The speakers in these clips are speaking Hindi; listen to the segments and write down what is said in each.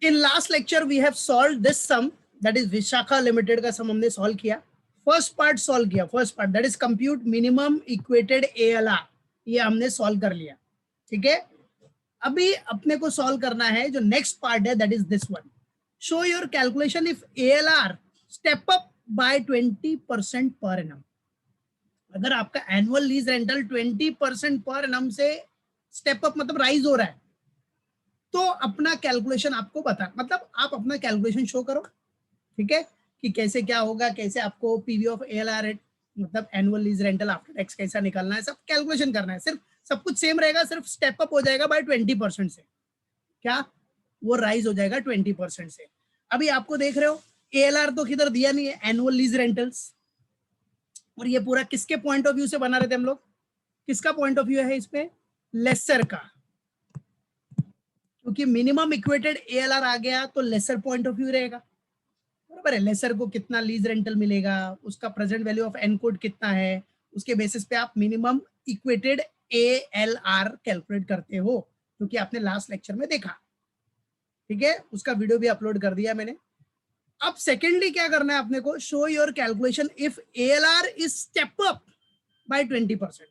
In last lecture we have solve this sum, that is Vishakha limited का सम हमने सॉल्व किया। फर्स्ट पार्ट सॉल्व किया, first part that is compute minimum equated ALR, ये हमने सॉल्व कर लिया। ठीक है, अभी अपने को सॉल्व करना है जो नेक्स्ट पार्ट है, that is this one. Show your calculation if ALR step up by 20% per annum. अगर आपका annual lease rental 20% per annum से स्टेप अप मतलब राइज हो रहा है, तो अपना कैलकुलेशन आपको बता, मतलब आप अपना कैलकुलेशन शो करो। ठीक है, कि कैसे क्या होगा, कैसे आपको पीवी ऑफ एएलआर रेट मतलब annual lease rental after tax कैसा निकालना है, सब कैलकुलेशन करना है। सिर्फ सब कुछ सेम रहेगा, सिर्फ स्टेप अप हो जाएगा बाय 20% से। क्या वो राइज हो जाएगा 20% से। अभी आपको देख रहे हो एएलआर तो किधर दिया नहीं है, एनुअल लीज रेंटल्स, और ये पूरा किसके पॉइंट ऑफ व्यू से बना रहे थे हम लोग, किसका पॉइंट ऑफ व्यू है इसमें, लेसर का। क्योंकि मिनिमम इक्वेटेड एएलआर आ गया तो लेसर पॉइंट ऑफ व्यू रहेगा, बराबर है। लेसर को कितना लीज रेंटल मिलेगा, उसका present value of an code कितना है, उसके बेसिस पे आप मिनिमम इक्वेटेड एएलआर कैलकुलेट करते हो, क्योंकि आपने लास्ट लेक्चर में देखा। ठीक है, उसका वीडियो भी अपलोड कर दिया मैंने। अब सेकेंडली क्या करना है अपने को, show your calculation if ALR is step up by 20%।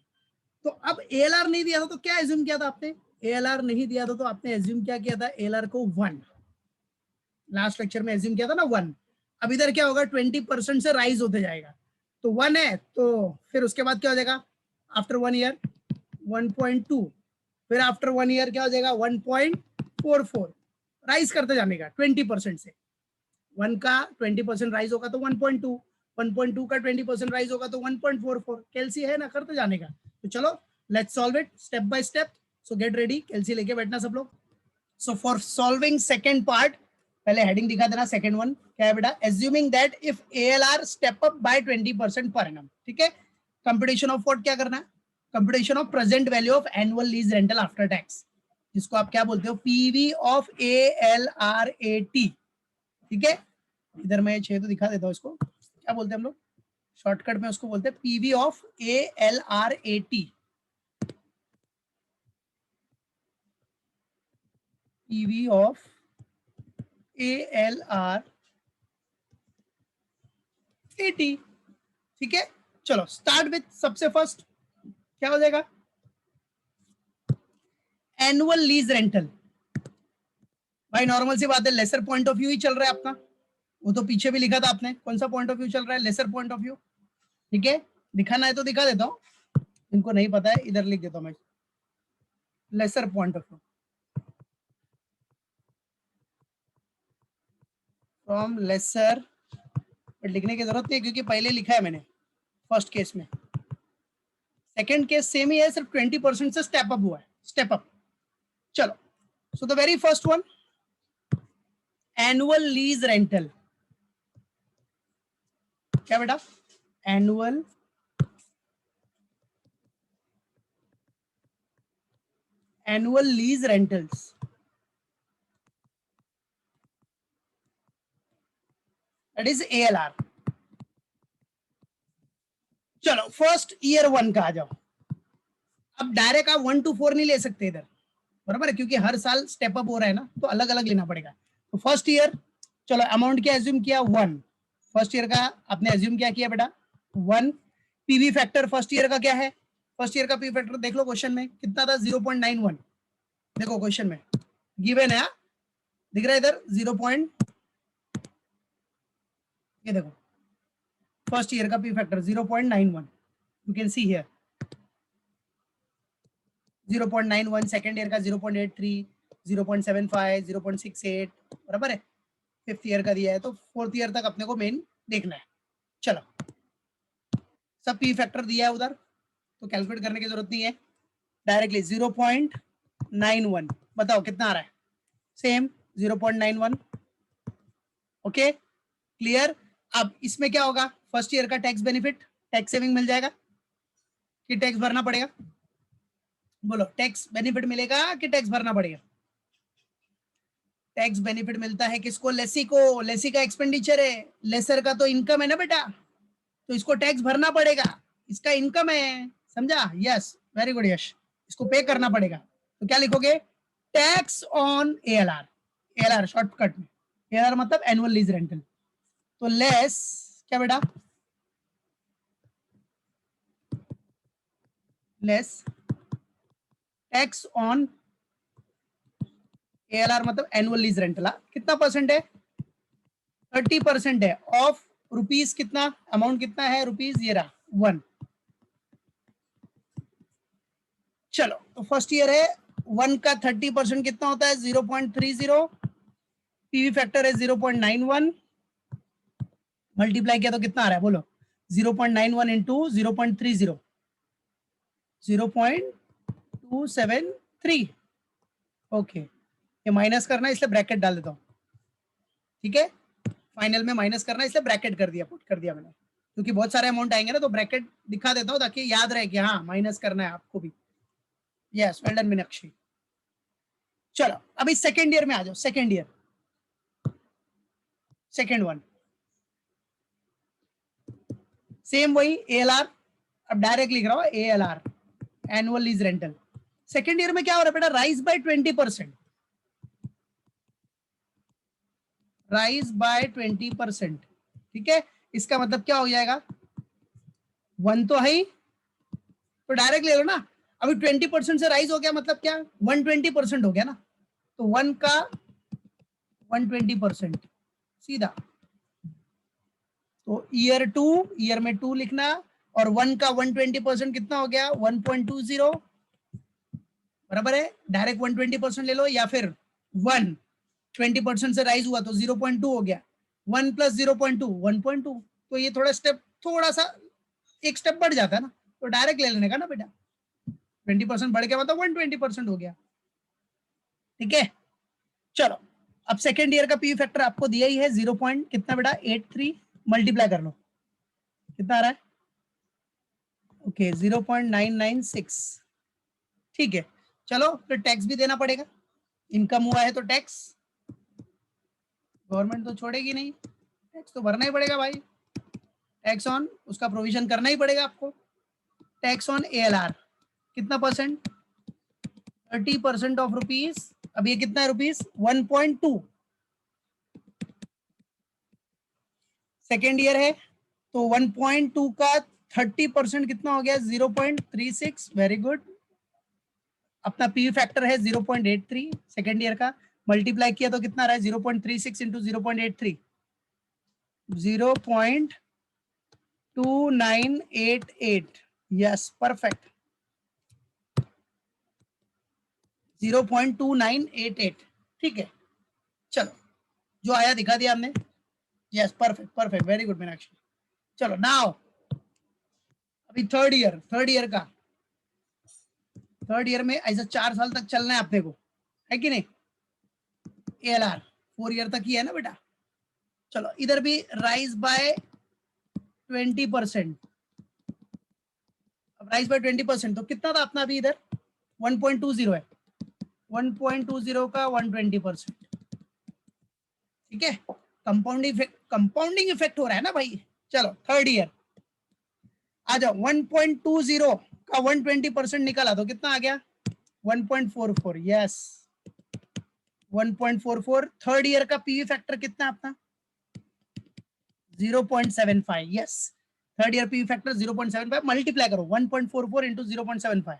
तो अब एएलआर नहीं दिया था तो क्या एज्यूम किया था आपने, एएलआर नहीं दिया था तो आपने एज्यूम क्या किया था, एएलआर को 1 लास्ट लेक्चर में एज्यूम किया था ना 1। अब इधर क्या होगा, 20% से राइज होते जाएगा, तो 1 है, तो फिर उसके बाद क्या हो जाएगा, आफ्टर 1 ईयर 1.2, फिर आफ्टर 1 ईयर क्या हो जाएगा 1.44, राइज करते जाने का 20% से। 1 का 20% राइज होगा तो 1.2, 1.2 का 20% राइज होगा तो 1.44, कैलसी है ना, करते जाने का। तो चलो let's solve it step by step. So get ready, कैलसी लेके बैठना सब लोग। So for solving second part, पहले हेडिंग दिखा देना, सेकेंड वन क्या है बेटा, assuming that if ALR step up by 20% per annum. ठीक है, कंप्यूटेशन ऑफ व्हाट क्या करना है, computation of present value of annual lease rental after tax, जिसको आप क्या बोलते हो, पीवी ऑफ एएलआरएटी। ठीक है, इधर मैं 6 तो दिखा देता हूँ, इसको क्या बोलते हैं हम लोग, शॉर्टकट में उसको बोलते हैं पीवी ऑफ एएलआरएटी, पीवी ऑफ एएलआर 80। ठीक है, चलो स्टार्ट विथ सबसे फर्स्ट क्या हो जाएगा, एनुअल लीज रेंटल। भाई नॉर्मल सी बात है, लेसर पॉइंट ऑफ व्यू ही चल रहा है अपना, वो तो पीछे भी लिखा था आपने, कौन सा पॉइंट ऑफ व्यू चल रहा है, लेसर पॉइंट ऑफ व्यू। ठीक है, दिखाना है तो दिखा देता हूँ, इनको नहीं पता है इधर लिख देता हूँ मैं, lessor point of view from lessor, लिखने की जरूरत नहीं है क्योंकि पहले लिखा है मैंने फर्स्ट केस में। सेकेंड केस सेम ही है, सिर्फ 20% से स्टेप अप हुआ है, स्टेप अप। चलो, so the very first one, annual lease rental. क्या बेटा, annual lease rentals, that is ALR. चलो फर्स्ट ईयर 1 का आ जाओ। अब डायरेक्ट आप 1 to 4 नहीं ले सकते इधर, बराबर है, क्योंकि हर साल स्टेप अप हो रहा है ना, तो अलग अलग लेना पड़ेगा। तो फर्स्ट ईयर, चलो अमाउंट क्या एज्यूम किया, 1। फर्स्ट ईयर का आपने एज्यूम क्या किया बेटा, 1। पीवी फैक्टर फर्स्ट ईयर का क्या है, फर्स्ट ईयर का पीवी फैक्टर देख लो क्वेश्चन में कितना था, 0.91। देखो क्वेश्चन में गिवन है, दिख रहा है इधर 0. ये देखो फर्स्ट ईयर का P factor 0.91, you can see here 0.91, second year का 0.83, 0.75, 0.68, बराबर है। फिफ्थ ईयर का दिया है, तो फोर्थ ईयर तक अपने को मेन देखना है। चलो सब पी फैक्टर दिया है उधर, तो कैलकुलेट करने की जरूरत नहीं है, डायरेक्टली 0.91, बताओ कितना आ रहा है, सेम 0.91। Okay clear. अब इसमें क्या होगा, फर्स्ट ईयर का टैक्स बेनिफिट, टैक्स सेविंग मिल जाएगा कि टैक्स भरना पड़ेगा, बोलो टैक्स बेनिफिट मिलेगा कि टैक्स भरना पड़ेगा। टैक्स बेनिफिट मिलता है किसको, लेसी को, लेसी का एक्सपेंडिचर है, लेसर का तो इनकम है ना बेटा, तो इसको टैक्स भरना पड़ेगा, इसका इनकम है, समझा, यस वेरी गुड यश, इसको पे करना पड़ेगा। तो क्या लिखोगे, टैक्स ऑन एएलआर, ALR शॉर्टकट में, ALR मतलब एनुअल लीज रेंटल। तो लेस क्या बेटा, लेस टैक्स ऑन ALR मतलब एनुअल लीज रेंटल। कितना परसेंट है, 30% है ऑफ रुपीज, कितना अमाउंट कितना है रुपीज, ये रहा 1। चलो तो फर्स्ट ईयर है, 1 का 30% कितना होता है 0.30, पीवी फैक्टर है 0.91, मल्टीप्लाई किया तो कितना आ रहा है बोलो, 0.91 इंटू 0.30, 0.273। ओके, ये माइनस करना है इसलिए ब्रैकेट डाल देता हूँ, ठीक है, फाइनल में माइनस करना है इसलिए ब्रैकेट कर दिया, पुट कर दिया मैंने, क्योंकि बहुत सारे अमाउंट आएंगे ना, तो ब्रैकेट दिखा देता हूँ ताकि याद रहे कि हाँ माइनस करना है आपको भी। Yes, well done Meenakshi. चलो अभी सेकेंड ईयर में आ जाओ, second year, second one, same वही ALR, अब डायरेक्ट लिख रहा हूँ ALR, annual lease rental. Second year में क्या हो रहा है बेटा, राइज बाय 20%, राइज बाय 20%, ठीक है, इसका मतलब क्या हो जाएगा, 1 तो है ही, तो डायरेक्ट ले लो ना। अभी 20% से राइज हो गया मतलब क्या, 120% हो गया ना, तो 1 का 120% सीधा, तो ईयर में 2 लिखना, और 1 का 120% कितना हो गया 1.20, बराबर है, डायरेक्ट 120% ले लो, या फिर 1 20% से राइज हुआ तो 0.2 हो गया, 1 प्लस 0.2 1.2, तो ये थोड़ा स्टेप, थोड़ा सा एक स्टेप बढ़ जाता है ना, तो डायरेक्ट ले लेने का ना बेटा, 20% बढ़ गया मतलब 120% हो गया, ठीक है। चलो अब सेकेंड ईयर का पी फैक्टर आपको दिया ही है 0 पॉइंट कितना बेटा 83, मल्टीप्लाई कर लो कितना आ रहा है, ओके 0.996, ठीक है। चलो फिर टैक्स भी देना पड़ेगा, इनकम हुआ है तो टैक्स, गवर्नमेंट तो छोड़ेगी नहीं, टैक्स तो भरना ही पड़ेगा भाई, टैक्स ऑन उसका प्रोविजन करना ही पड़ेगा आपको। टैक्स ऑन ALR कितना परसेंट, 30% ऑफ रुपीज, अब ये कितना है रुपीज 1.2, सेकेंड ईयर है तो 1.2 का 30% कितना हो गया 0.36, वेरी गुड। अपना पी फैक्टर है 0.83 सेकेंड ईयर का, मल्टीप्लाई किया तो कितना रहा है 0.36 इंटू 0.83, 0.2988, यस परफेक्ट, 0.2988, ठीक है। चलो जो आया दिखा दिया हमने, yes perfect perfect, very good Meenakshi. चलो नाउ अभी थर्ड ईयर का, थर्ड ईयर में ऐसा 4 साल तक चलना है अपने को, है कि नहीं, ALR 4 ईयर तक ही है ना बेटा। चलो इधर भी राइज बाय 20%, अब राइज बाय 20% तो कितना था अपना अभी इधर 1.20 है, 1.20 का 120%, ठीक है, कंपाउंडिंग इफेक्ट हो रहा है ना भाई। चलो थर्ड ईयर आ जाओ, 1.20 का 120% निकाला तो कितना आ गया 1.44, यस 1.44। थर्ड ईयर का पीवी फैक्टर कितना अपना 0.75, yes third year PV factor 0.75, multiply करो 1.44 इंटू 0.75,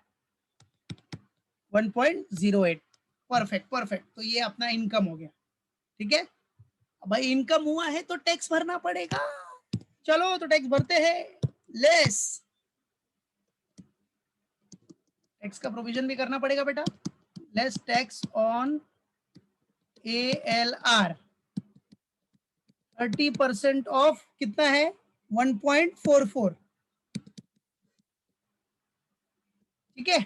1.08, परफेक्ट परफेक्ट, तो ये अपना इनकम हो गया, ठीक है। भाई इनकम हुआ है तो टैक्स भरना पड़ेगा, चलो तो टैक्स भरते हैं, लेस टैक्स का प्रोविजन भी करना पड़ेगा बेटा, less tax on ALR 30% of कितना है 1.44, ठीक है,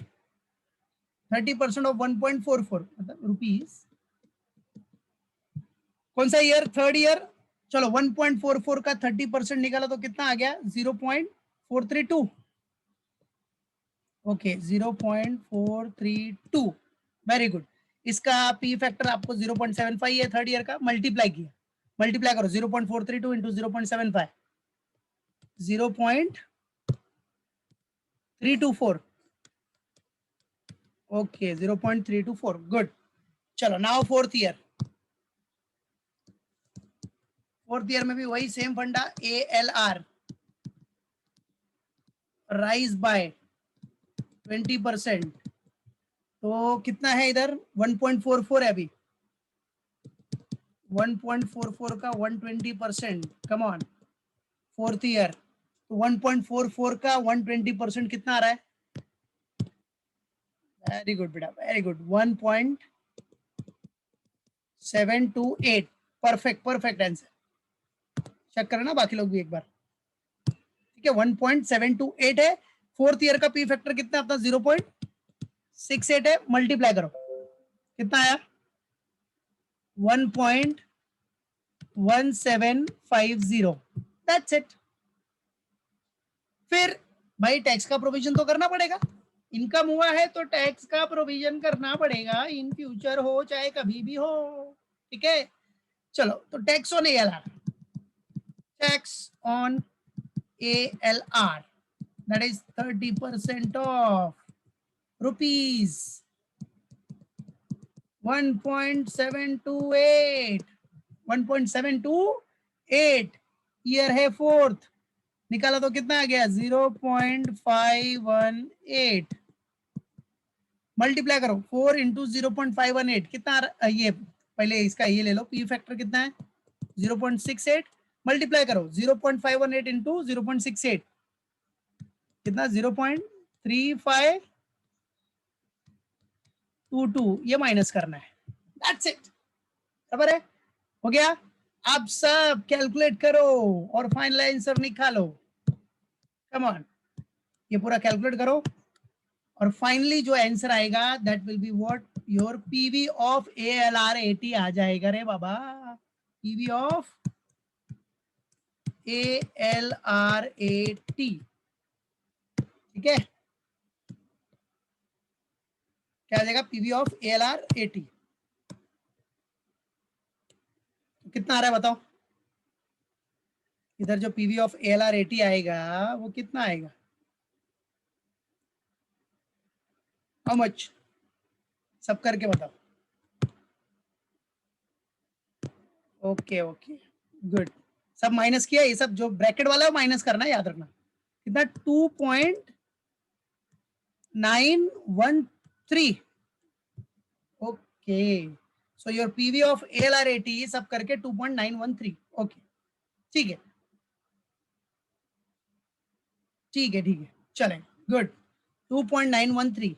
30% ऑफ 1.44 मतलब रुपीज, कौन सा ईयर थर्ड ईयर, चलो 1.44 का 30% निकाला तो कितना आ गया 0.432, ओके 0.432, वेरी गुड। इसका पी फैक्टर आपको 0.75 है थर्ड ईयर का, मल्टीप्लाई किया, मल्टीप्लाई करो 0.432 इंटू 0.75, 0.324, ओके 0.324, गुड। चलो now fourth year, fourth year में भी वही सेम फंडा, ALR राइज बाय 20%, तो कितना है इधर 1.44 है अभी, 1.44 का 120%, कम ऑन, फोर्थ ईयर, तो 1.44 का 120% कितना आ रहा है? वेरी गुड बेटा, very good, 1.728, perfect perfect answer. Check करना ना बाकी लोग भी एक बार, ठीक है। 1.728 है, फोर्थ ईयर का पी फैक्टर कितना अपना 0.68 है, मल्टीप्लाई करो कितना आया 1.1750, दैट्स इट। फिर भाई टैक्स का प्रोविजन तो करना पड़ेगा, इनकम हुआ है तो टैक्स का प्रोविजन करना पड़ेगा, इन फ्यूचर हो चाहे कभी भी हो, ठीक है। चलो तो tax on ALR, tax on ALR that is 30% of rupees 1.728, 1.728, year है फोर्थ, निकाला तो कितना आ गया 0.518, मल्टीप्लाई करो 4 इंटू 0.518 कितना ये पहले इसका ये ले लो, पी फैक्टर कितना है 0.68, मल्टीप्लाई करो 0.518 इंटू 0.68 कितना 0.3522, ये माइनस करना है, दैट्स इट, बराबर है, हो गया। अब सब कैलकुलेट करो और फाइनल आंसर निकालो, कम ऑन, ये पूरा कैलकुलेट करो और फाइनली जो आंसर आएगा that will be what, your PV of ALR 80 आ जाएगा रे बाबा, पीवी ऑफ ALR 80, ठीक है, क्या आ जाएगा पीवी ऑफ ALR 80, तो कितना आ रहा है बताओ, इधर जो पीवी ऑफ ALR 80 आएगा वो कितना आएगा, हाउ मच, सब करके बताओ, ओके ओके गुड, सब माइनस किया, ये सब जो ब्रैकेट वाला है माइनस करना है, याद रखना, कितना 2.913, okay, so your PV of ALR 80 सब करके 2.913, ओके, ठीक है ठीक है ठीक है, चले गुड, 2.913,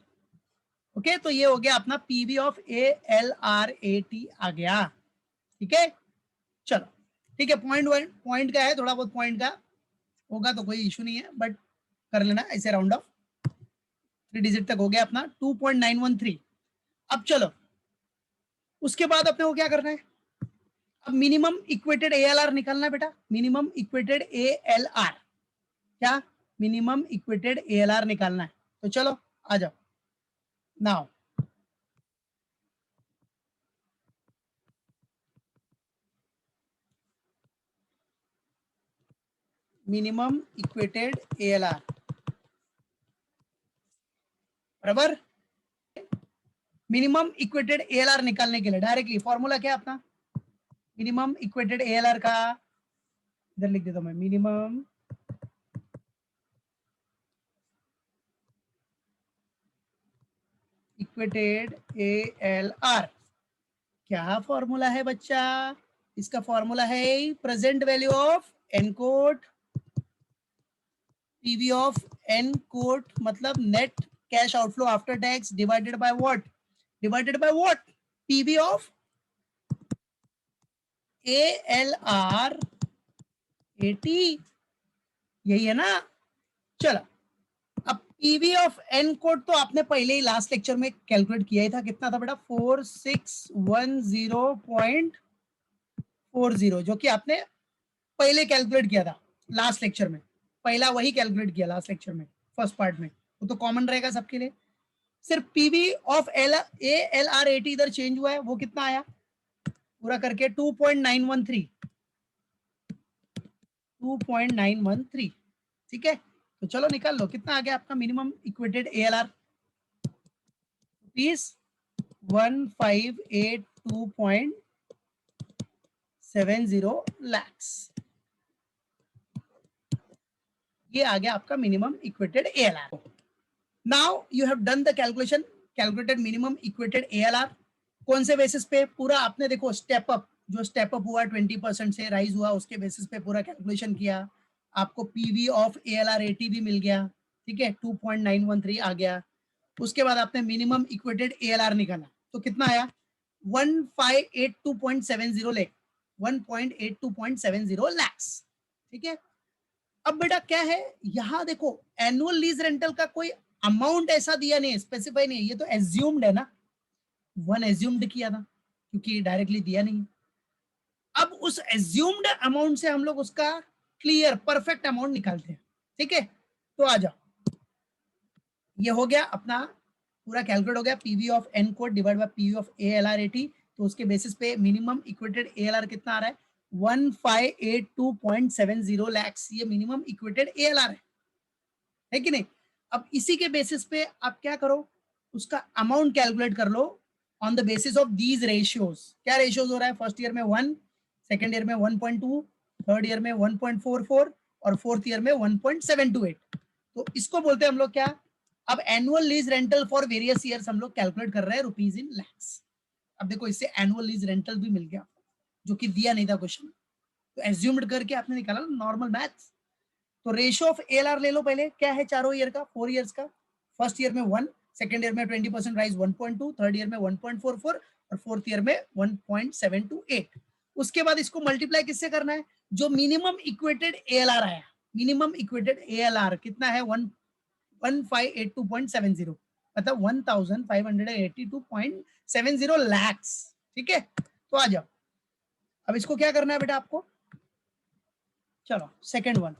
ओके, तो ये हो गया अपना पीवी ऑफ ALR 80 आ गया, ठीक है। चलो ठीक है, पॉइंट का है, थोड़ा बहुत पॉइंट का होगा तो कोई इशू नहीं है, बट कर लेना ऐसे राउंड ऑफ, 3 डिजिट तक हो गया अपना 2.913। अब चलो उसके बाद अपने को क्या करना है, अब मिनिमम इक्वेटेड ALR निकालना है बेटा, मिनिमम इक्वेटेड ALR, क्या मिनिमम इक्वेटेड ALR निकालना है, तो चलो आ जाओ नाउ, मिनिमम इक्वेटेड ALR बराबर, मिनिमम इक्वेटेड ALR निकालने के लिए डायरेक्टली फॉर्मूला क्या है अपना, मिनिमम इक्वेटेड ALR का इधर लिख देता हूं मैं, मिनिमम इक्वेटेड ALR, क्या फॉर्मूला है बच्चा, इसका फॉर्मूला है present value of n quote, PV of n quote मतलब net cash outflow after tax divided by what, divided by what, PV of ALR 80, यही है ना। चलो अब पीवी ऑफ एन कोड तो आपने पहले ही लास्ट लेक्चर में कैलकुलेट किया ही था, कितना था बेटा 4610.40, जो कि आपने पहले कैलकुलेट किया था लास्ट लेक्चर में, पहला वही कैलकुलेट किया लास्ट लेक्चर में फर्स्ट पार्ट में, वो तो कॉमन रहेगा सबके लिए, सिर्फ पीवी ऑफ ALR 80 इधर चेंज हुआ है, वो कितना आया पूरा करके 2.913, 2.913, ठीक है। तो चलो निकाल लो कितना आ गया आपका minimum equated ALR, rupees 1582.70, 70 lakhs। ये आ गया आपका minimum equated ALR। Now you have done the calculation, calculated minimum equated ALR। कौन से बेसिस पे? पूरा आपने देखो स्टेप अप, जो स्टेप अप हुआ 20% से राइज हुआ, उसके बेसिस पे पूरा कैलकुलेशन किया। आपको PV ऑफ ALR 80 भी मिल गया, ठीक है, 2.913 आ गया। उसके बाद आपने मिनिमम इक्वेटेड ALR निकाला, तो कितना आया? 1582.70 लाख, 1.82.70 लैक्स, ठीक है। अब बेटा क्या है, यहां देखो एनुअल लीज रेंटल का कोई अमाउंट ऐसा दिया नहीं है, स्पेसिफाई नहीं है, ये तो एज्यूम्ड है ना, वन एज्यूम्ड किया था क्योंकि डायरेक्टली दिया नहीं है। अब उस एज्यूम्ड अमाउंट से हम लोग उसका क्लियर परफेक्ट अमाउंट निकालते हैं, ठीक है। तो आ जाओ, ये हो गया अपना पूरा कैलकुलेट हो गया, PV of an code divide by PV of ALR 80। तो उसके बेसिस पे मिनिमम इक्वेटेड ALR कितना आ रहा है? 1582.70 लैक्स, ये मिनिमम इक्वेटेड ALR है कि नहीं। अब इसी के बेसिस पे आप क्या करो, उसका अमाउंट कैलकुलेट कर लो on the basis of these ratios. क्या रेशियोज हो रहा है? फर्स्ट ईयर में 1, सेकेंड ईयर में 1.2, थर्ड ईयर में 1.44 और फोर्थ ईयर में 1.728। तो इसको बोलते हैं हम लोग क्या? अब annual lease rental for various years हम लोग कैलकुलेट कर रहे हैं रुपीज इन लैक्स। अब देखो इससे एनुअल लीज रेंटल भी मिल गया, जो कि दिया नहीं था क्वेश्चन, तो एज्यूम्ड करके आपने निकाला नॉर्मल मैथ्स। तो रेशियो ऑफ ALR ले लो पहले, क्या है चारों ईयर का, 4 ईयर्स का। फर्स्ट ईयर में 1, सेकेंड ईयर में 20% राइज 1.2, थर्ड ईयर में 1.44 और फोर्थ ईयर में 1.728। उसके बाद इसको मल्टीप्लाई किससे करना है? जो मिनिमम इक्वेटेड ALR आया, मिनिमम इक्वेटेड ALR कितना है? 1582.70, मतलब 1582.70 लैक्स, ठीक है। तो आ जाओ, अब इसको क्या करना है बेटा आपको? चलो सेकेंड वन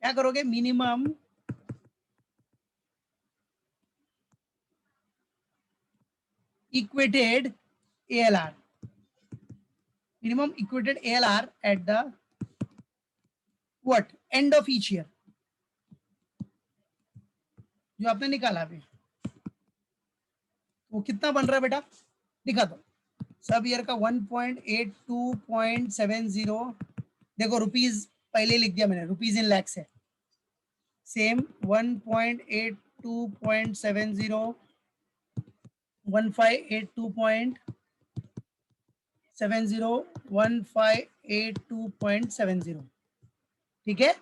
क्या करोगे? Minimum equated ALR, minimum equated ALR at the what end of each year, जो आपने निकाला अभी, वो कितना बन रहा है बेटा? दिखा दो। सब ईयर का 1.82.70, देखो रुपीज पहले लिख दिया मैंने, रुपीज इन लैक्स है। सेम 1.82.70, 1582.70, 1582.70, ठीक है।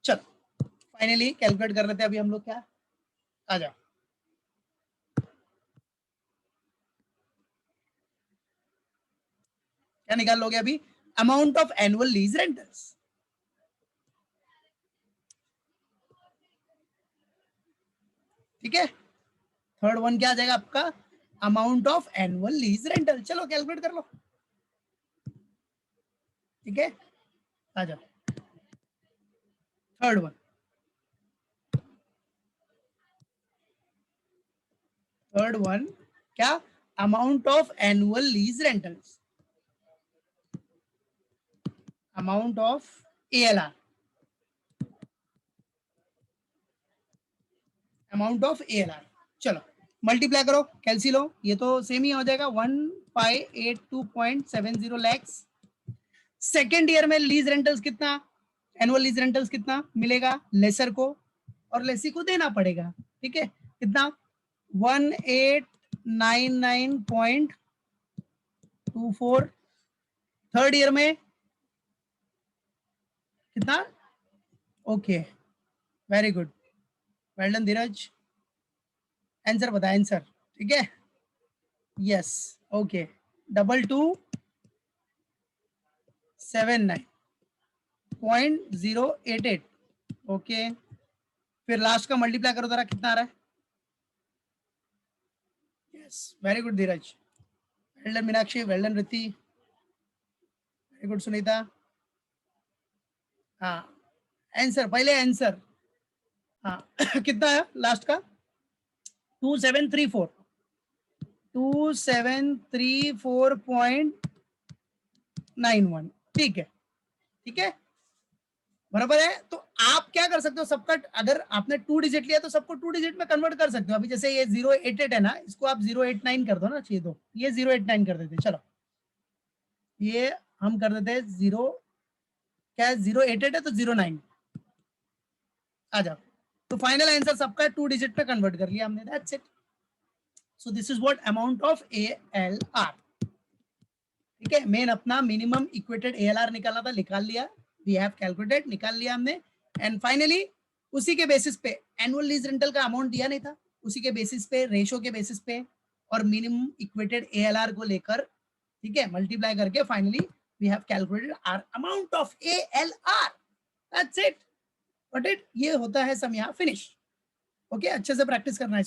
चलो फाइनली कैलकुलेट कर लेते हैं अभी हम लोग, क्या आ जाओ, क्या निकाल लोगे अभी? Amount of annual lease rentals, ठीक है। थर्ड वन क्या आ जाएगा आपका? Amount of annual lease rental. चलो कैलकुलेट कर लो, ठीक है। आ जाओ थर्ड वन, थर्ड वन क्या? Amount of annual lease rentals, amount of ALR, amount of ALR। चलो मल्टीप्लाई करो, कैलसी लो, ये तो सेम ही हो जाएगा, 1582.70 लैक्स। सेकेंड ईयर में लीज रेंटल्स कितना, एनुअल लीज रेंटल्स कितना मिलेगा? लेसर को और लेसी को देना पड़ेगा, ठीक है। कितना? 1899.24। थर्ड ईयर में कितना? Okay, very good, well done Dheeraj. Answer बता, आंसर, ठीक है। Yes, okay, 2279.088, okay. फिर लास्ट का मल्टीप्लाई करो जरा, कितना आ रहा है? Yes, very good Dheeraj, well done Meenakshi, well done Riti, very good Sunita. हाँ आंसर, पहले आंसर, हाँ कितना है लास्ट का? 2734, 2734.91, ठीक है, ठीक है। बराबर है। तो आप क्या कर सकते हो, सबका अगर आपने 2 डिजिट लिया तो सबको 2 डिजिट में कन्वर्ट कर सकते हो। अभी जैसे ये 088 है ना, इसको आप 089 कर दो ना, चाहिए तो ये 089 कर देते, चलो ये हम कर देते 0, क्या 088 है तो 09 आ जाओ। तो फाइनल आंसर सबका 2 डिजिट में कन्वर्ट कर लिया हमने, that's it. So this is what amount of ALR। ठीक है, मेन अपना मिनिमम इक्वेटेड ALR निकालना था, निकाल लिया, वी हैव कैलकुलेटेड, निकाल लिया हमने। एंड फाइनली उसी के बेसिस पे एनुअल लीज रेंटल का अमाउंट दिया नहीं था, उसी के बेसिस पे, रेशो के बेसिस पे और मिनिमम इक्वेटेड ALR को लेकर, ठीक है, मल्टीप्लाई करके finally we have calculated our amount of ALR, that's it. But it ये होता है सम यहाँ फिनिश। ओके, अच्छे से प्रैक्टिस करना है।